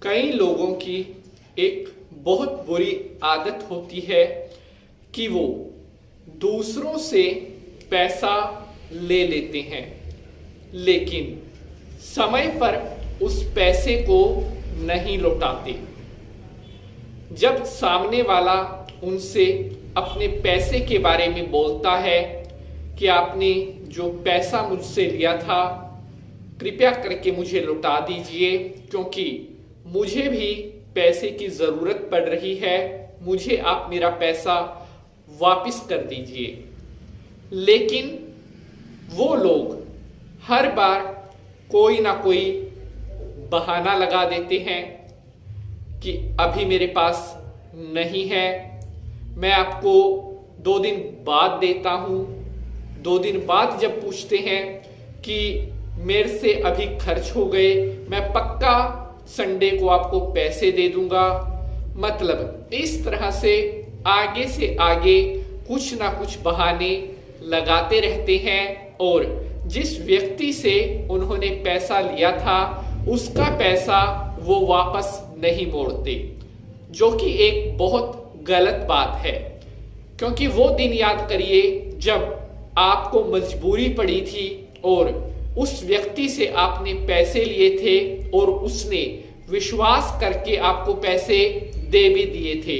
कई लोगों की एक बहुत बुरी आदत होती है कि वो दूसरों से पैसा ले लेते हैं, लेकिन समय पर उस पैसे को नहीं लौटाते। जब सामने वाला उनसे अपने पैसे के बारे में बोलता है कि आपने जो पैसा मुझसे लिया था कृपया करके मुझे लौटा दीजिए, क्योंकि मुझे भी पैसे की जरूरत पड़ रही है, मुझे आप मेरा पैसा वापस कर दीजिए। लेकिन वो लोग हर बार कोई ना कोई बहाना लगा देते हैं कि अभी मेरे पास नहीं है, मैं आपको 2 दिन बाद देता हूं। 2 दिन बाद जब पूछते हैं कि मेरे से अभी खर्च हो गए, मैं पक्का संडे को आपको पैसे दे दूंगा। मतलब इस तरह से आगे कुछ ना कुछ बहाने लगाते रहते हैं और जिस व्यक्ति से उन्होंने पैसा लिया था उसका पैसा वो वापस नहीं मोड़ते, जो कि एक बहुत गलत बात है। क्योंकि वो दिन याद करिए जब आपको मजबूरी पड़ी थी और उस व्यक्ति से आपने पैसे लिए थे और उसने विश्वास करके आपको पैसे दे भी दिए थे,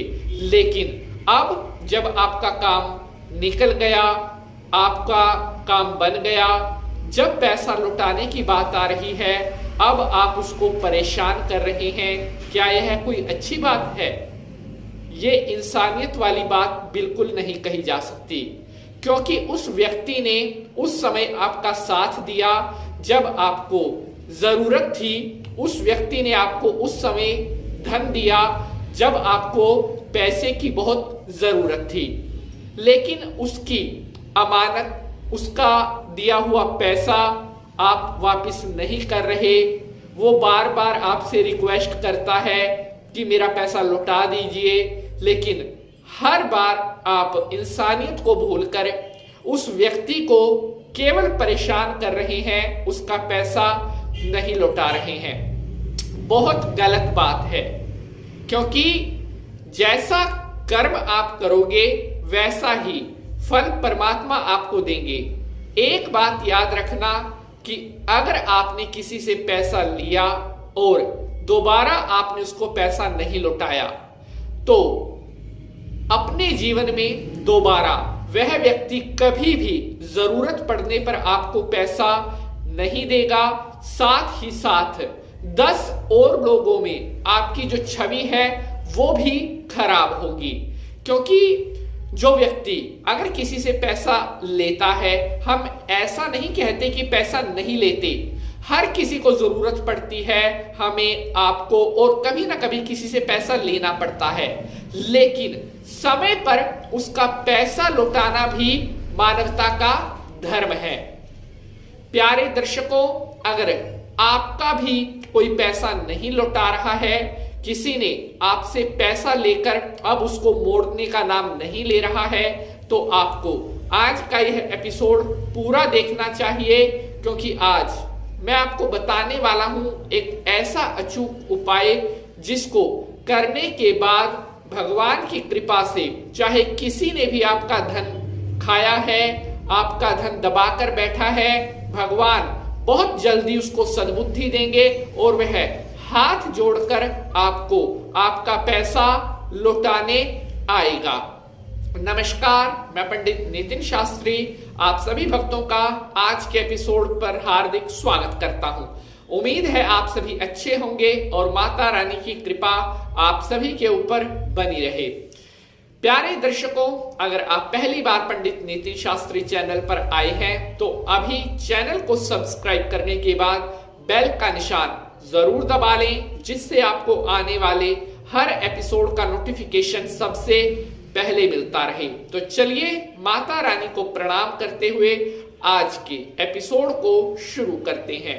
लेकिन अब जब आपका काम निकल गया, आपका काम बन गया, जब पैसा लौटाने की बात आ रही है अब आप उसको परेशान कर रहे हैं। क्या यह कोई अच्छी बात है? ये इंसानियत वाली बात बिल्कुल नहीं कही जा सकती, क्योंकि उस व्यक्ति ने उस समय आपका साथ दिया जब आपको जरूरत थी। उस व्यक्ति ने आपको उस समय धन दिया जब आपको पैसे की बहुत जरूरत थी, लेकिन उसकी अमानत, उसका दिया हुआ पैसा आप वापस नहीं कर रहे। वो बार बार आपसे रिक्वेस्ट करता है कि मेरा पैसा लौटा दीजिए, लेकिन हर बार आप इंसानियत को भूलकर उस व्यक्ति को केवल परेशान कर रहे हैं, उसका पैसा नहीं लौटा रहे हैं। बहुत गलत बात है, क्योंकि जैसा कर्म आप करोगे वैसा ही फल परमात्मा आपको देंगे। एक बात याद रखना कि अगर आपने किसी से पैसा लिया और दोबारा आपने उसको पैसा नहीं लौटाया तो अपने जीवन में दोबारा वह व्यक्ति कभी भी जरूरत पड़ने पर आपको पैसा नहीं देगा। साथ ही साथ 10 और लोगों में आपकी जो छवि है वो भी खराब होगी। क्योंकि जो व्यक्ति अगर किसी से पैसा लेता है, हम ऐसा नहीं कहते कि पैसा नहीं लेते, हर किसी को जरूरत पड़ती है, हमें, आपको, और कभी ना कभी किसी से पैसा लेना पड़ता है, लेकिन समय पर उसका पैसा लौटाना भी मानवता का धर्म है। प्यारे दर्शकों, अगर आपका भी कोई पैसा नहीं लौटा रहा है, किसी ने आपसे पैसा लेकर अब उसको मोड़ने का नाम नहीं ले रहा है, तो आपको आज का यह एपिसोड पूरा देखना चाहिए, क्योंकि आज मैं आपको बताने वाला हूं एक ऐसा अचूक उपाय जिसको करने के बाद भगवान की कृपा से, चाहे किसी ने भी आपका धन खाया है, आपका धन दबाकर बैठा है, भगवान बहुत जल्दी उसको सद्बुद्धि देंगे और वह हाथ जोड़कर आपको आपका पैसा लौटाने आएगा। नमस्कार, मैं पंडित नितिन शास्त्री आप सभी भक्तों का आज के एपिसोड पर हार्दिक स्वागत करता हूं। उम्मीद है आप सभी अच्छे होंगे और माता रानी की कृपा आप सभी के ऊपर बनी रहे। प्यारे दर्शकों, अगर आप पहली बार पंडित नितिन शास्त्री चैनल पर आए हैं तो अभी चैनल को सब्सक्राइब करने के बाद बेल का निशान जरूर दबा लें, जिससे आपको आने वाले हर एपिसोड का नोटिफिकेशन सबसे पहले मिलता रहे। तो चलिए माता रानी को प्रणाम करते हुए आज के एपिसोड को शुरू करते हैं।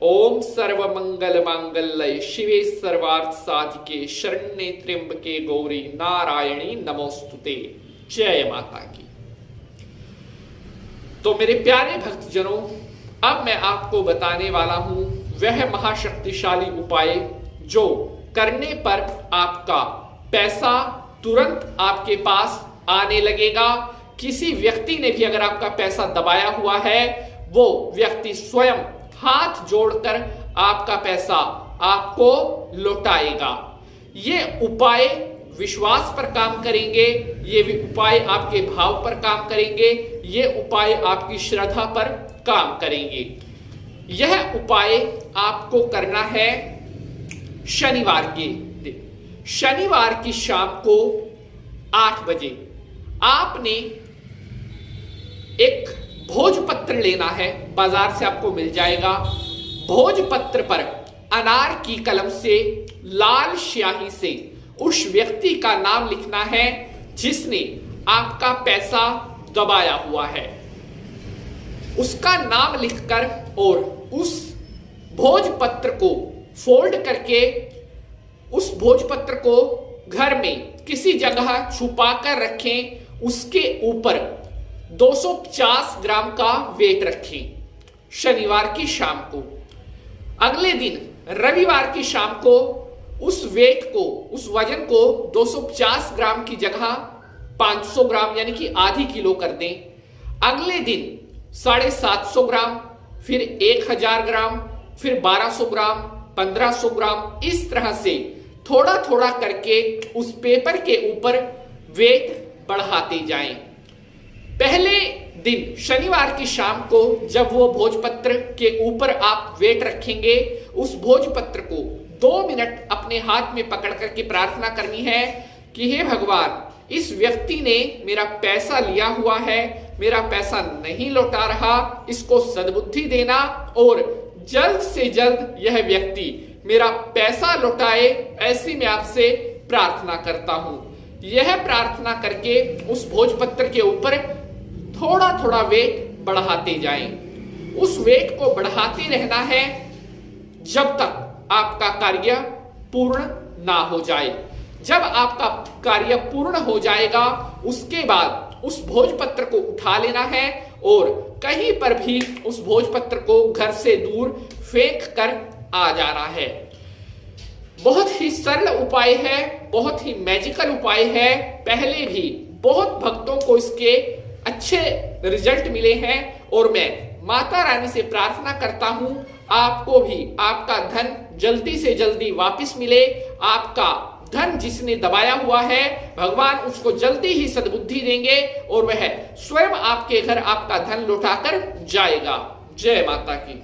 ओम सर्व मंगल मांगल्ये शिवे सर्वार्थ साधिके शरण्ये त्र्यंबके गौरी नारायणी नमोस्तुते। जय माता की। तो मेरे प्यारे भक्तजनों, अब मैं आपको बताने वाला हूं वह महाशक्तिशाली उपाय जो करने पर आपका पैसा तुरंत आपके पास आने लगेगा। किसी व्यक्ति ने भी अगर आपका पैसा दबाया हुआ है, वो व्यक्ति स्वयं हाथ जोड़कर आपका पैसा आपको लौटाएगा। ये उपाय विश्वास पर काम करेंगे, ये उपाय आपके भाव पर काम करेंगे, ये उपाय आपकी श्रद्धा पर काम करेंगे। यह उपाय आपको करना है शनिवार के दिन, शनिवार की शाम को 8 बजे। आपने एक भोजपत्र लेना है, बाजार से आपको मिल जाएगा। भोजपत्र पर अनार की कलम से लाल स्याही से उस व्यक्ति का नाम लिखना है जिसने आपका पैसा दबाया हुआ है। उसका नाम लिखकर और उस भोजपत्र को फोल्ड करके उस भोजपत्र को घर में किसी जगह छुपा कर रखें। उसके ऊपर 250 ग्राम का वेट रखें शनिवार की शाम को। अगले दिन रविवार की शाम को उस वेट को, उस वजन को 250 ग्राम की जगह 500 ग्राम यानी कि आधी किलो कर दें। अगले दिन 750 ग्राम, फिर 1000 ग्राम, फिर 1200 ग्राम, 1500 ग्राम, इस तरह से थोड़ा थोड़ा करके उस पेपर के ऊपर वेट बढ़ाते जाएं। पहले दिन शनिवार की शाम को जब वो भोजपत्र के ऊपर आप वेट रखेंगे, उस भोजपत्र को 2 मिनट अपने हाथ में पकड़ करके प्रार्थना करनी है कि हे भगवान, इस व्यक्ति ने मेरा पैसा लिया हुआ है, मेरा पैसा नहीं लौटा रहा, इसको सद्बुद्धि देना और जल्द से जल्द यह व्यक्ति मेरा पैसा लौटाए, ऐसी मैं आपसे प्रार्थना करता हूं। यह प्रार्थना करके उस भोजपत्र के ऊपर थोड़ा थोड़ा वेट बढ़ाते जाएं। उस वेट को बढ़ाते रहना है जब तक आपका कार्य पूर्ण ना हो जाए। जब आपका कार्य पूर्ण हो जाएगा, उसके बाद उस भोजपत्र को उठा लेना है और कहीं पर भी उस भोजपत्र को घर से दूर फेंक कर आ जाना है। बहुत ही सरल उपाय है, बहुत ही मैजिकल उपाय है। पहले भी बहुत भक्तों को इसके अच्छे रिजल्ट मिले हैं और मैं माता रानी से प्रार्थना करता हूं आपको भी आपका धन जल्दी से जल्दी वापस मिले। आपका धन जिसने दबाया हुआ है, भगवान उसको जल्दी ही सद्बुद्धि देंगे और वह स्वयं आपके घर आपका धन लौटाकर जाएगा। जय माता की।